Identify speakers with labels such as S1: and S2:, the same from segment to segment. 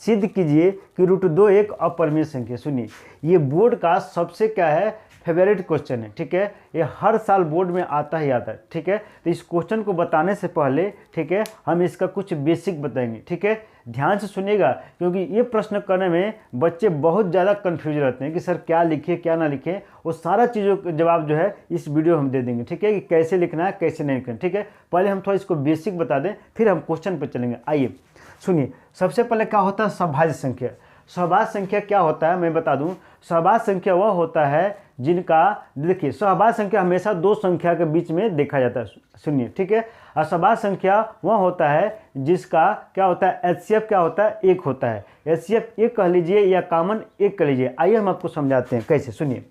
S1: सिद्ध कीजिए कि √2 एक अपरिमेय संख्या। सुनिए, ये बोर्ड का सबसे क्या है, फेवरेट क्वेश्चन है, ठीक है। ये हर साल बोर्ड में आता ही आता है, ठीक है। तो इस क्वेश्चन को बताने से पहले, ठीक है, हम इसका कुछ बेसिक बताएंगे, ठीक है। ध्यान से सुनिएगा, क्योंकि ये प्रश्न करने में बच्चे बहुत ज़्यादा कंफ्यूज रहते हैं कि सर क्या लिखे क्या ना लिखें। वो सारा चीज़ों का जवाब जो है इस वीडियो हम दे देंगे, ठीक है, कि कैसे लिखना है कैसे नहीं लिखना है, ठीक है। पहले हम थोड़ा इसको बेसिक बता दें, फिर हम क्वेश्चन पर चलेंगे। आइए सुनिए, सबसे पहले क्या होता है सभाज्य संख्या। सहभाज्य संख्या क्या होता है मैं बता दूं। सहभाज्य संख्या वह होता है जिनका, देखिए, सहभाज्य संख्या हमेशा दो संख्या के बीच में देखा जाता है। सुनिए, ठीक है। असहभाज्य संख्या वह होता है जिसका क्या होता है, एचसीएफ क्या होता है, एक होता है। एचसीएफ एक कह लीजिए या कॉमन एक कह लीजिए। आइए हम आपको समझाते हैं कैसे, सुनिए।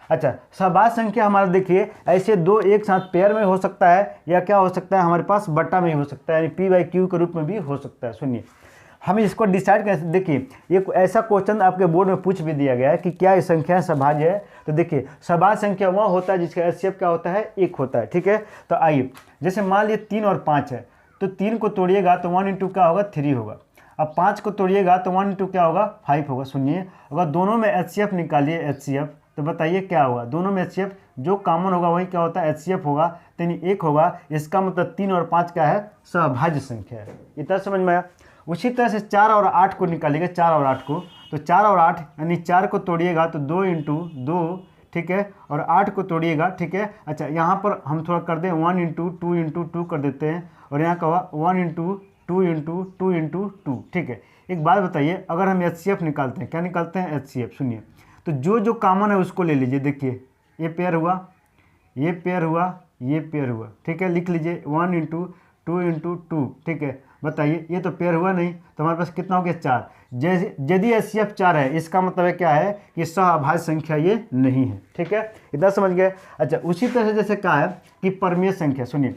S1: अच्छा, सहभाज्य संख्या हमारा देखिए ऐसे दो एक साथ पेयर में हो सकता है, या क्या हो सकता है हमारे पास बट्टा में हो सकता है, यानी p/q के रूप में भी हो सकता है। सुनिए, हम इसको डिसाइड कैसे, देखिए ये ऐसा क्वेश्चन आपके बोर्ड में पूछ भी दिया गया है कि क्या ये संख्या सभाज्य है। तो देखिए, सहभाज्य संख्या वह होता है जिसका एचसीएफ क्या होता है, एक होता है, ठीक है। तो आइए, जैसे मान लीजिए 3 और 5 है, तो 3 को तोड़िएगा तो 1 × क्या होगा, 3 होगा। अब 5 को तोड़िएगा तो 1 × क्या होगा, 5 होगा। सुनिए, अगर दोनों में एचसीएफ निकालिए, एचसीएफ, तो बताइए क्या होगा, दोनों में एचसीएफ जो कॉमन होगा वही क्या होता है, एचसीएफ होगा, तो एक होगा। इसका मतलब 3 और 5 क्या है, सहभाज्य संख्या है। इतना समझ में आया। उसी तरह से 4 और 8 को निकालिएगा, 4 और 8 को, तो 4 और 8 यानी 4 को तोड़िएगा तो 2 × 2, ठीक है, और 8 को तोड़िएगा, ठीक है। अच्छा, यहाँ पर हम थोड़ा कर दें 1 × 2 × 2 कर देते हैं, और यहाँ का हुआ 1 × 2 × 2 × 2, ठीक है। एक बात बताइए, अगर हम एचसीएफ निकालते हैं, क्या निकालते हैं, एचसीएफ। सुनिए, तो जो जो कॉमन है उसको ले लीजिए। देखिए, ये पेयर हुआ, ये पेयर हुआ, ये पेयर हुआ, ठीक है। लिख लीजिए 1 × 2 × 2, ठीक है। बताइए, ये तो पेयर हुआ नहीं, तो हमारे पास कितना हो गया, 4। जैसे यदि एचसीएफ 4 है, इसका मतलब है क्या है कि सहभाज्य संख्या ये नहीं है, ठीक है। इतना समझ गए। अच्छा, उसी तरह से जैसे क्या है कि परिमेय संख्या। सुनिए,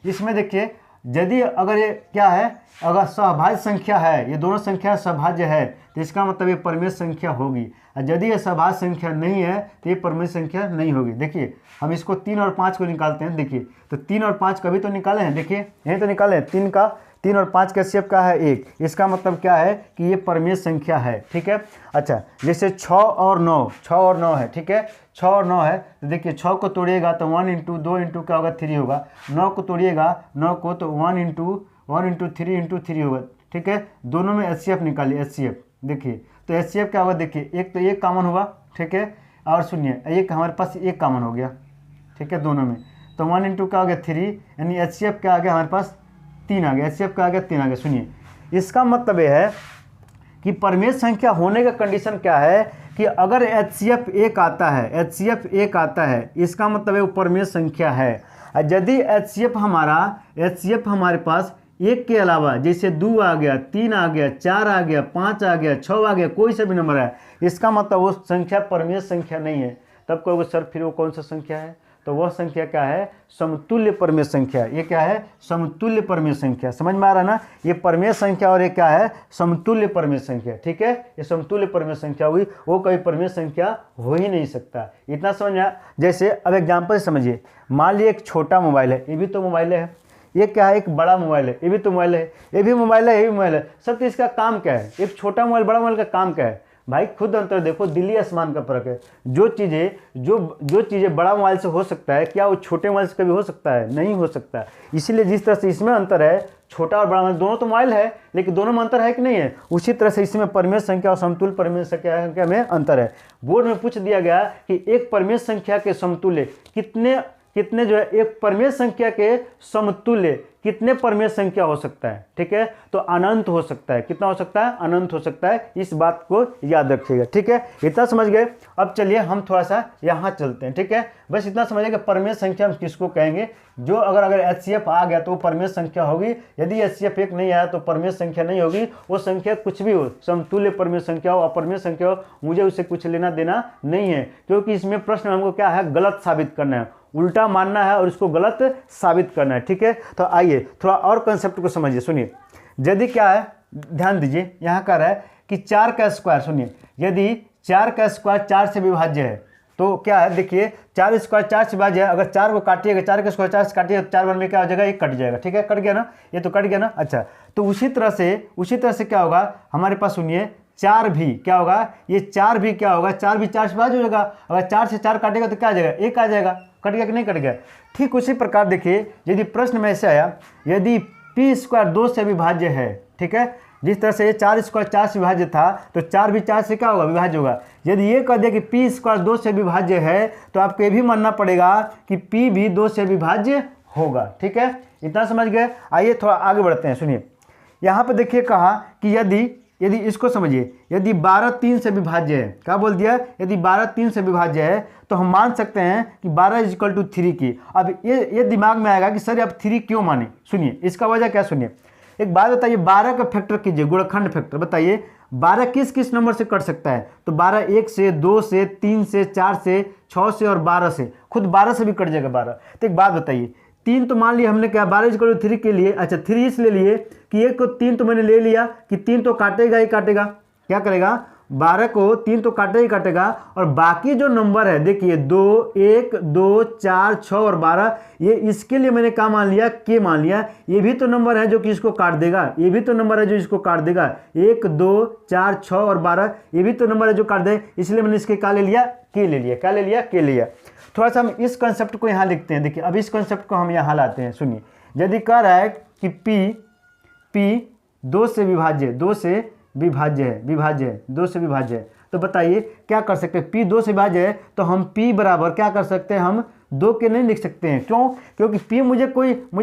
S1: इसमें देखिए, यदि अगर ये क्या है, अगर सहभाज्य संख्या है, ये दोनों संख्या सहभाज्य है, तो इसका मतलब ये परिमेय संख्या होगी। और यदि ये सहभाज्य संख्या नहीं है तो ये परिमेय संख्या नहीं होगी। देखिए, हम इसको 3 और 5 को निकालते हैं। देखिए, तो 3 और 5 कभी तो निकाले हैं, देखिए यहीं तो निकाले हैं। 3 और 5 का एचसीएफ का है 1, इसका मतलब क्या है कि ये परिमेय संख्या है, ठीक है। अच्छा, जैसे 6 और 9 है, ठीक है। 6 और 9 है, तो देखिए 6 को तोड़िएगा तो 1 × 2 × क्या होगा, 3 होगा। 9 को तोड़िएगा, 9 को, तो 1 × 3 × 3 होगा, ठीक है। दोनों में एचसीएफ निकालिए, एचसीएफ। देखिए, तो एचसीएफ क्या होगा, देखिए एक तो एक कॉमन होगा, ठीक है। और सुनिए, एक हमारे पास एक कॉमन हो गया, ठीक है, दोनों में। तो 1 × क्या हो गया, 3, यानी एचसीएफ क्या आ गया हमारे पास, 3 आ गया। एचसीएफ क्या आ गया, 3 आ गया। सुनिए, इसका मतलब यह है कि परिमेय संख्या होने का कंडीशन क्या है कि अगर एचसीएफ 1 आता है, एचसीएफ 1 आता है, इसका मतलब है वो परिमेय संख्या है। यदि एचसीएफ हमारे पास 1 के अलावा, जैसे 2 आ गया, 3 आ गया, 4 आ गया, 5 आ गया, 6 आ गया, कोई सा भी नंबर है, इसका मतलब वो संख्या परिमेय संख्या नहीं है। तब कहोगे सर फिर वो कौन सा संख्या है, तो वह संख्या क्या है, समतुल्य परिमेय संख्या। ये क्या है, समतुल्य परिमेय संख्या। समझ में आ रहा है ना, ये परिमेय संख्या और ये क्या है, समतुल्य परिमेय संख्या, ठीक है। ये समतुल्य परिमेय संख्या हुई, वो कभी परिमेय संख्या हो ही नहीं सकता। इतना समझ में आया। जैसे अब एग्जाम्पल समझिए, मान लीजिए एक छोटा मोबाइल है, ये भी तो मोबाइल है, ये क्या है, एक बड़ा मोबाइल है, ये भी तो मोबाइल है, ये भी मोबाइल है, ये भी मोबाइल है। सब तो इसका काम क्या है, एक छोटा मोबाइल बड़ा मोबाइल का काम क्या है भाई, खुद अंतर देखो, दिल्ली आसमान का फर्क है। जो चीज़ें बड़ा मोबाइल से हो सकता है, क्या वो छोटे मोबाइल से कभी हो सकता है, नहीं हो सकता। इसीलिए जिस तरह से इसमें अंतर है, छोटा और बड़ा मोबाइल दोनों तो मोबाइल है, लेकिन दोनों में अंतर है कि नहीं है, उसी तरह से इसमें परिमेय संख्या और समतुल्य परिमेय संख्या में अंतर है। बोर्ड में पूछ दिया गया कि एक परिमेय संख्या के समतुल्य कितने जो है, एक परिमेय संख्या के समतुल्य कितने परिमेय संख्या हो सकता है, ठीक है। तो अनंत हो सकता है। कितना हो सकता है, अनंत हो सकता है। इस बात को याद रखिएगा, ठीक है। इतना समझ गए। अब चलिए हम थोड़ा सा यहाँ चलते हैं, ठीक है। बस इतना समझिए कि परिमेय संख्या हम किसको कहेंगे, जो अगर एचसीएफ आ गया तो वो परिमेय संख्या होगी। यदि एचसीएफ 1 नहीं आया तो परिमेय संख्या नहीं होगी। वो संख्या कुछ भी हो, समतुल्य परिमेय संख्या हो, अपरिमेय संख्या हो, मुझे उससे कुछ लेना देना नहीं है, क्योंकि इसमें प्रश्न हमको क्या है, गलत साबित करना है, उल्टा मानना है और उसको गलत साबित करना है, ठीक है। तो आइए थोड़ा और कंसेप्ट को समझिए। सुनिए, यदि क्या है, ध्यान दीजिए, यहाँ कह रहा है कि 4 का स्क्वायर। सुनिए, यदि 4 का स्क्वायर 4 से विभाज्य है तो क्या है, देखिए 4 स्क्वायर 4 से विभाज्य है। अगर 4 को काटिएगा, 4 का स्क्वायर 4 से काटिएगा तो 4 बार में क्या हो जाएगा, 1 कट जाएगा, ठीक है। कट गया ना, ये तो कट गया ना। अच्छा, तो उसी तरह से क्या होगा हमारे पास, सुनिए 4 भी क्या होगा, ये 4 भी क्या होगा, 4 भी 4 से भाज्य हो जाएगा। अगर 4 से 4 काटेगा तो क्या आ जाएगा, 1 आ जाएगा। कट गया कि नहीं कट गया। ठीक उसी प्रकार देखिए, यदि प्रश्न में ऐसे आया, यदि पी स्क्वायर 2 से विभाज्य है, ठीक है, जिस तरह से ये 4 स्क्वायर 4 से विभाज्य था, तो 4 भी 4 से क्या होगा, विभाज्य होगा। यदि ये कह दिया कि पी स्क्वायर 2 से विभाज्य है, तो आपको ये भी मानना पड़ेगा कि पी भी 2 से विभाज्य होगा। ठीक है, इतना समझ गए। आइए थोड़ा आगे बढ़ते हैं। सुनिए यहाँ पे देखिए कहा कि यदि इसको समझिए, यदि 12 3 से विभाज्य है, क्या बोल दिया, यदि 12 3 से विभाज्य है तो हम मान सकते हैं कि 12 = 3 की। अब ये दिमाग में आएगा कि सर अब 3 क्यों माने। सुनिए इसका वजह क्या, सुनिए एक बात बताइए, 12 का फैक्टर कीजिए, गुणनखंड फैक्टर बताइए, 12 किस किस नंबर से कट सकता है। तो 12 1 से, 2 से, 3 से, 4 से, 6 से और 12 से, खुद 12 से भी कट जाएगा 12। तो एक बात बताइए, 3 तो मान लिया हमने क्या, 12 = 3 के लिए, अच्छा 3 इसलिए लिए कि 1 को 3 तो मैंने ले लिया कि 3 तो काटेगा ही काटेगा, क्या करेगा 12 को 3 तो काटेगा ही काटेगा। और बाकी जो नंबर है देखिए 2 1 2 4 6 और 12, ये इसके लिए मैंने क्या मान लिया, के मान लिया। ये भी तो नंबर है जो कि इसको काट देगा, ये भी तो नंबर है जो इसको काट देगा। 1 2 4 6 और 12 ये भी तो नंबर है जो काट दे, इसलिए मैंने इसके क्या ले लिया, के ले लिया। क्या ले लिया, के लिया। थोड़ा सा हम इस कंसेप्ट को यहाँ लिखते हैं। देखिए अब इस कंसेप्ट को हम यहाँ लाते हैं। सुनिए यदि कह रहा है कि P 2 से विभाज्य है, 2 से विभाज्य है, तो बताइए क्या कर सकते हैं। P 2 से विभाज्य है तो हम P बराबर क्या कर सकते हैं, हम 2 के नहीं लिख सकते हैं। क्यों, क्योंकि P मुझे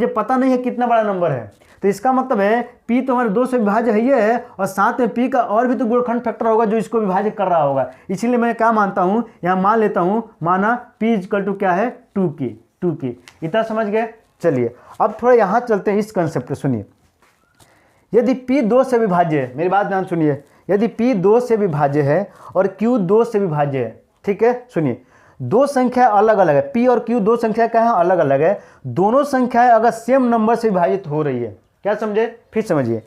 S1: पता नहीं है कितना बड़ा नंबर है। तो इसका मतलब है P तो हमारे 2 से विभाज्य है और साथ में P का और भी तो गुणनखंड फैक्टर होगा जो इसको विभाजित कर रहा होगा। इसलिए मैं क्या मानता हूँ, यहाँ मान लेता हूँ, माना P = क्या है, 2 की। इतना समझ गए। चलिए अब थोड़ा यहाँ चलते हैं इस कंसेप्ट पे। सुनिए यदि P 2 से विभाज्य है, मेरी बात ध्यान सुनिए, यदि P 2 से विभाज्य है और Q 2 से विभाज्य है, ठीक है, सुनिए दो संख्या अलग अलग है, P और Q दो संख्या क्या है, अलग अलग है। दोनों संख्याएं अगर सेम नंबर से विभाजित हो रही है, क्या समझे, फिर समझिए,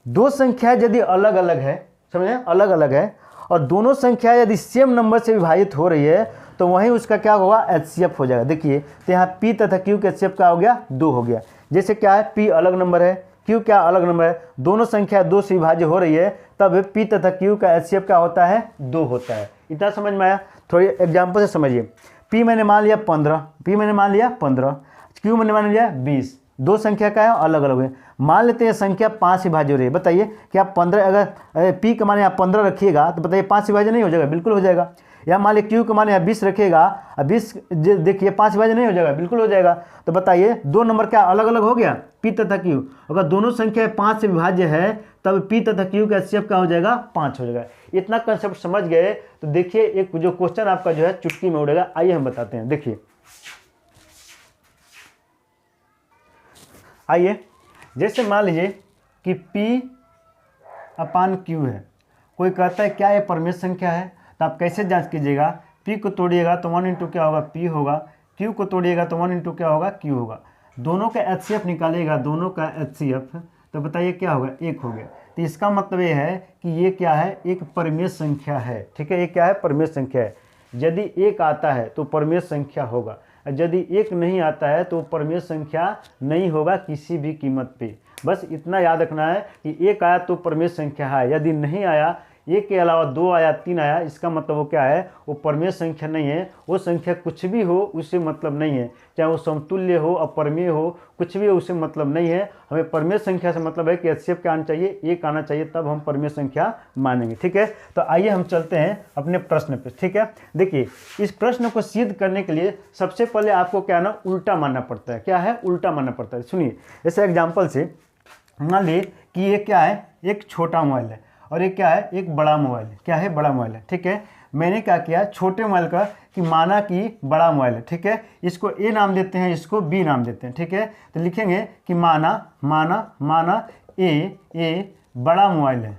S1: दो संख्याएं यदि अलग अलग है, समझे, अलग अलग है, और दोनों संख्याएं यदि सेम नंबर से विभाजित हो रही है तो वहीं उसका क्या होगा, HCF हो जाएगा। देखिए तो यहाँ P तथा Q के HCF क्या हो गया, 2 हो गया। जैसे क्या है, P अलग नंबर है, Q क्या अलग नंबर है, दोनों संख्या 2 से विभाज्य हो रही है, तब P तथा Q का HCF क्या होता है, 2 होता है। इतना समझ में आया। थोड़ी एग्जाम्पल से समझिए। P मैंने मान लिया 15, Q मैंने मान लिया 20, दो संख्या क्या है, अलग अलग है। मान लेते हैं संख्या 5 से विभाज्य हो रही है। बताइए क्या 15, अगर P का मान यहाँ 15 रखिएगा तो बताइए 5 से विभाज्य नहीं हो जाएगा, बिल्कुल हो जाएगा। या मान लीजिए Q का मान यहाँ 20 रखिएगा, 20 देखिए 5 से विभाज्य नहीं हो जाएगा, बिल्कुल हो जाएगा। तो बताइए दो नंबर क्या अलग अलग हो गया, P तथा Q। अगर दोनों संख्या 5 से विभाज्य है तब P तथा Q का HCF क्या हो जाएगा, 5 हो जाएगा। इतना कंसेप्ट समझ गए तो देखिए एक जो क्वेश्चन आपका जो है चुटकी में उड़ेगा। आइए हम बताते हैं। देखिए आइए, जैसे मान लीजिए कि P/Q है, कोई कहता है क्या ये परमेय संख्या है, तो आप कैसे जांच कीजिएगा, P को तोड़िएगा तो 1 × क्या होगा, P होगा, Q को तोड़िएगा तो 1 × क्या होगा, Q होगा। दोनों का HCF निकालिएगा, दोनों का HCF, तो बताइए क्या होगा, 1 हो गया। तो इसका मतलब ये है कि ये क्या है, एक परमेय संख्या है। ठीक है, ये क्या है, परमेय संख्या है। यदि 1 आता है तो परमेय संख्या होगा, यदि 1 नहीं आता है तो परमेय संख्या नहीं होगा किसी भी कीमत पे। बस इतना याद रखना है कि 1 आया तो परमेय संख्या है, यदि नहीं आया, 1 के अलावा 2 आया, 3 आया, इसका मतलब वो क्या है, वो परमेय संख्या नहीं है। वो संख्या कुछ भी हो उससे मतलब नहीं है, चाहे वो समतुल्य हो, अपरमेय हो, कुछ भी हो उससे मतलब नहीं है। हमें परमेय संख्या से मतलब है कि HCF क्या आना चाहिए, 1 आना चाहिए, तब हम परमेय संख्या मानेंगे। ठीक है, तो आइए हम चलते हैं अपने प्रश्न पे। ठीक है, देखिए इस प्रश्न को सिद्ध करने के लिए सबसे पहले आपको क्या ना, उल्टा मानना पड़ता है। क्या है, उल्टा मानना पड़ता है। सुनिए जैसे एग्जाम्पल से मान लीजिए कि ये क्या है, एक छोटा मोबाइल है और एक क्या है, एक बड़ा मोबाइल है। क्या है, बड़ा मोबाइल है। ठीक है, मैंने क्या किया, छोटे मोबाइल का कि माना कि बड़ा मोबाइल है। ठीक है, इसको A नाम देते हैं, इसको B नाम देते हैं। ठीक है, तो लिखेंगे कि माना ए बड़ा मोबाइल है,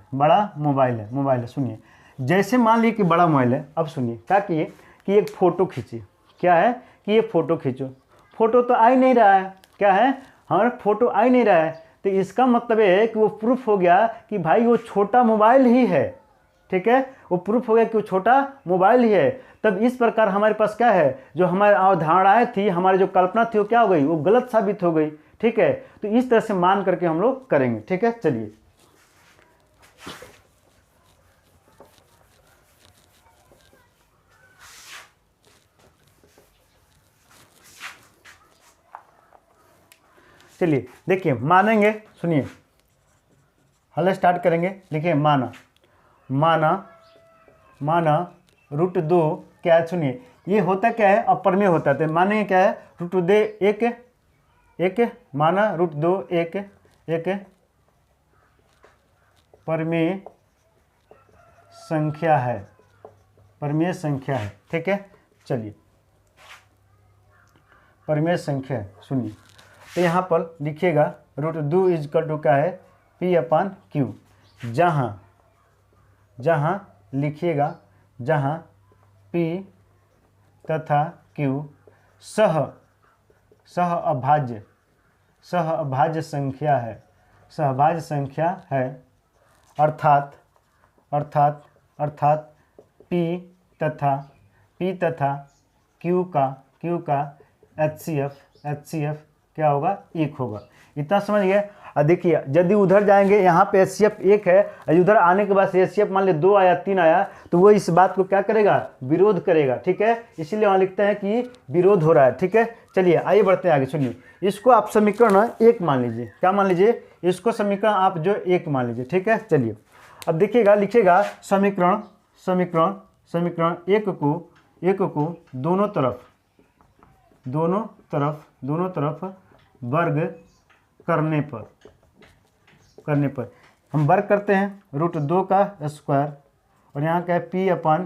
S1: मोबाइल है। सुनिए जैसे मान लीजिए कि बड़ा मोबाइल है, अब सुनिए क्या किए कि एक फ़ोटो खींचिए। क्या है कि ये फ़ोटो खींचो, फ़ोटो तो आ ही नहीं रहा है। क्या है, हमारा फ़ोटो आ ही नहीं रहा है, तो इसका मतलब ये है कि वो प्रूफ हो गया कि भाई वो छोटा मोबाइल ही है। ठीक है, वो प्रूफ हो गया कि वो छोटा मोबाइल ही है। तब इस प्रकार हमारे पास क्या है, जो हमारी अवधारणाएं थी, हमारी जो कल्पना थी, वो क्या हो गई, वो गलत साबित हो गई। ठीक है। तो इस तरह से मान करके हम लोग करेंगे, ठीक है। चलिए चलिए देखिए मानेंगे, सुनिए हल स्टार्ट करेंगे। लिखिए माना, माना, माना रूट 2 क्या है, सुनिए ये होता क्या है, अपरमेय होता है। तो मानेंगे क्या है, रूट 2 एक एक माना रूट 2 एक एक परमेय संख्या है, परमेय संख्या है, ठीक है। चलिए परमेय संख्या है, सुनिए तो यहाँ पर लिखिएगा रूट 2 इजकल टू क्या है, पी अपान क्यू। जहाँ जहाँ लिखिएगा जहाँ पी तथा क्यू सह अभाज्य संख्या है, सहभाज्य संख्या है, अर्थात अर्थात अर्थात पी तथा क्यू का HCF क्या होगा, एक होगा। इतना समझ गए। और देखिए यदि उधर जाएंगे, यहाँ पे HCF एक है, और उधर आने के बाद से HCF मान ले 2 आया 3 आया, तो वो इस बात को क्या करेगा, विरोध करेगा, ठीक है। इसीलिए वहाँ लिखते हैं कि विरोध हो रहा है, ठीक है। चलिए आइए बढ़ते हैं आगे। सुनिए इसको आप समीकरण 1 मान लीजिए, क्या मान लीजिए, इसको समीकरण आप जो 1 मान लीजिए, ठीक है। चलिए अब देखिएगा, लिखिएगा समीकरण समीकरण समीकरण एक को दोनों तरफ वर्ग करने पर हम वर्ग करते हैं रूट 2 का स्क्वायर और यहाँ क्या है पी अपान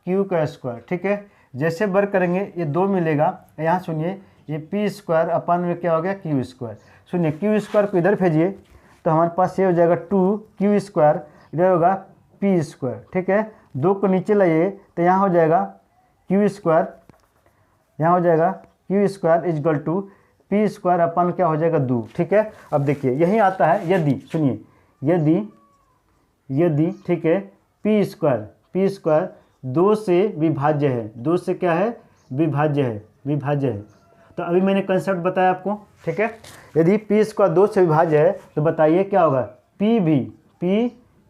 S1: क्यू का स्क्वायर, ठीक है। जैसे वर्ग करेंगे ये 2 मिलेगा, यहाँ सुनिए ये पी स्क्वायर अपान में क्या हो गया, क्यू स्क्वायर। सुनिए क्यू स्क्वायर को इधर भेजिए तो हमारे पास ये हो जाएगा 2 क्यू स्क्वायर, इधर होगा पी स्क्वायर, ठीक है। 2 को नीचे लाइए तो यहाँ हो जाएगा क्यू स्क्वायर, यहाँ हो जाएगा Q square is equal to P square अपन क्या हो जाएगा 2, ठीक है। अब देखिए यही आता है यदि, सुनिए यदि ठीक है पी स्क्वायर 2 से विभाज्य है, 2 से क्या है, विभाज्य है। तो अभी मैंने कंसेप्ट बताया आपको, ठीक है। यदि पी स्क्वायर 2 से विभाज्य है तो बताइए क्या होगा, पी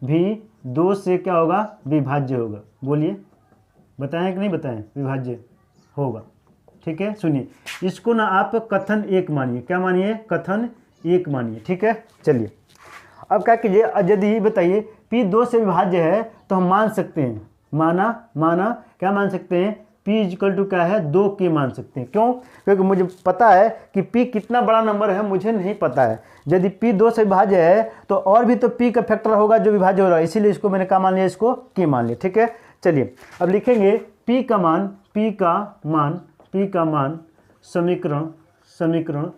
S1: भी 2 से क्या होगा, विभाज्य होगा। बोलिए बताएं कि नहीं बताएं, विभाज्य होगा, ठीक है। सुनिए इसको ना आप कथन 1 मानिए, क्या मानिए, कथन 1 मानिए, ठीक है। चलिए अब क्या कीजिए, यदि बताइए P 2 से विभाज्य है तो हम मान सकते हैं, माना क्या मान सकते हैं, P इक्वल टू क्या है, 2 के मान सकते हैं। क्यों, क्योंकि मुझे पता है कि P कितना बड़ा नंबर है मुझे नहीं पता है। यदि P 2 से विभाज्य है तो और भी तो P का फैक्टर होगा जो विभाज्य हो रहा है, इसीलिए इसको मैंने क्या मान लिया, इसको के मान लिया, ठीक है। चलिए अब लिखेंगे P का मान समीकरण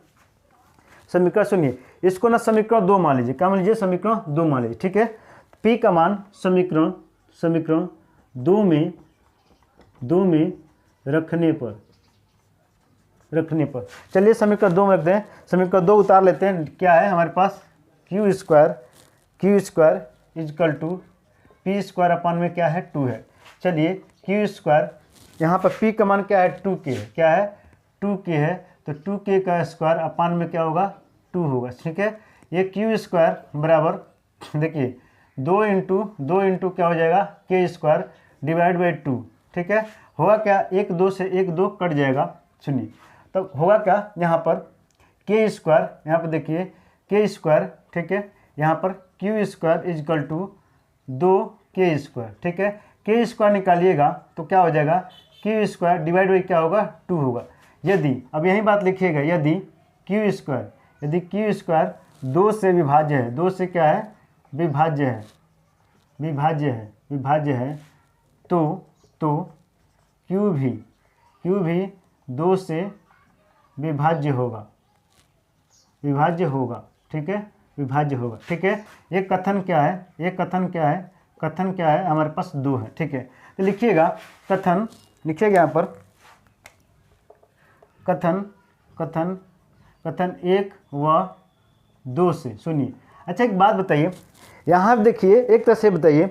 S1: सुनिए इसको ना समीकरण 2 मान लीजिए, क्या मान लीजिए, समीकरण 2 मान लीजिए, ठीक है। P का मान समीकरण 2 में रखने पर चलिए समीकरण 2 में रखते हैं, समीकरण 2 उतार लेते हैं। क्या है हमारे पास, q square is equal to P square upon में क्या है, 2 है। चलिए क्यू स्क्वायर यहाँ पर P का मान क्या है, 2K है, क्या है, 2K है। तो 2K का स्क्वायर अपान में क्या होगा, 2 होगा, ठीक है। ये क्यू स्क्वायर बराबर देखिए 2 इंटू क्या हो जाएगा, K स्क्वायर डिवाइड बाई 2, ठीक है। होगा क्या, 1 2 से 1 2 कट जाएगा। सुनिए तब होगा क्या, यहाँ पर K स्क्वायर, यहाँ पर देखिए K स्क्वायर, ठीक है। यहाँ पर Q square is equal to 2K square, ठीक है। K स्क्वायर निकालिएगा तो क्या हो जाएगा, क्यू स्क्वायर डिवाइड बाई क्या होगा, 2 होगा। यदि अब यही बात लिखिएगा, यदि क्यू स्क्वायर 2 से विभाज्य है, 2 से क्या है, विभाज्य है तो क्यू भी 2 से विभाज्य होगा, ठीक है, विभाज्य होगा, ठीक है। ये कथन क्या है, कथन क्या है, हमारे पास 2 है, ठीक है। तो लिखिएगा कथन, लिखिएगा यहाँ पर कथन 1 व 2 से। सुनिए अच्छा एक बात बताइए, यहाँ देखिए एक तरह से बताइए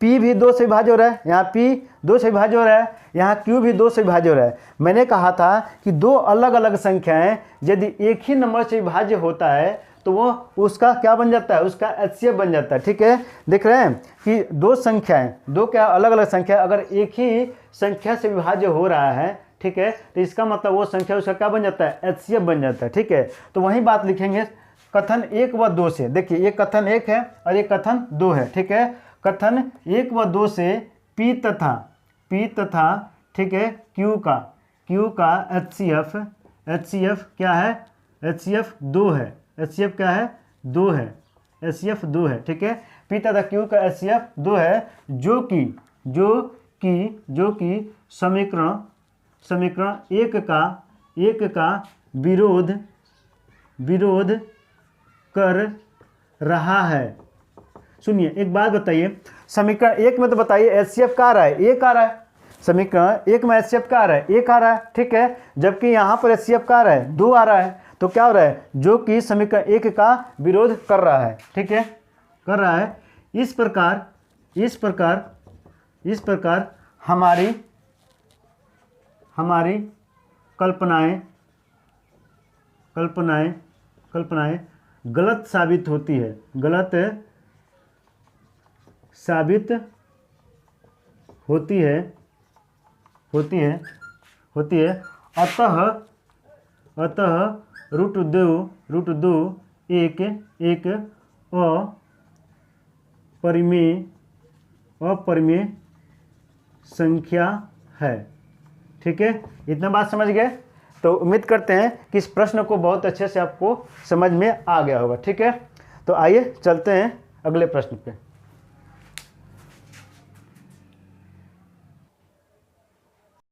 S1: P भी 2 से विभाज्य हो रहा है, यहाँ P 2 से विभाज्य हो रहा है, यहाँ q भी 2 से विभाज्य हो रहा है। मैंने कहा था कि दो अलग अलग संख्याएं यदि एक ही नंबर से विभाज्य होता है तो वो उसका क्या बन जाता है, उसका HCF बन जाता है। ठीक है, देख रहे हैं कि दो संख्याएं, दो क्या अलग अलग संख्या अगर एक ही संख्या से विभाज्य हो रहा है, ठीक है, तो इसका मतलब वो संख्या उसका क्या बन जाता है, HCF बन जाता है। ठीक है, तो वही बात लिखेंगे कथन 1 व 2 से। देखिए ये कथन 1 है और ये कथन 2 है। ठीक है, कथन 1 व 2 से P तथा ठीक है Q का HCF क्या है, HCF 2 है। HCF क्या है, 2 है, HCF 2 है। ठीक है, P तथा Q का HCF 2 है, जो कि समीकरण एक का विरोध कर रहा है। सुनिए एक बात बताइए, समीकरण 1 में तो बताइए HCF का आ रहा है, 1 आ रहा है। समीकरण 1 में HCF का आ रहा है, 1 आ रहा है। ठीक है, जबकि यहाँ पर HCF का आ रहा है, 2 आ रहा है। तो क्या हो रहा है, जो कि समीकरण 1 का विरोध कर रहा है। ठीक है, कर रहा है। इस प्रकार हमारी कल्पनाएं गलत साबित होती है। अतः रूट दो एक अपरिमेय संख्या है। ठीक है, इतना बात समझ गए? तो उम्मीद करते हैं कि इस प्रश्न को बहुत अच्छे से आपको समझ में आ गया होगा। ठीक है, तो आइए चलते हैं अगले प्रश्न पे।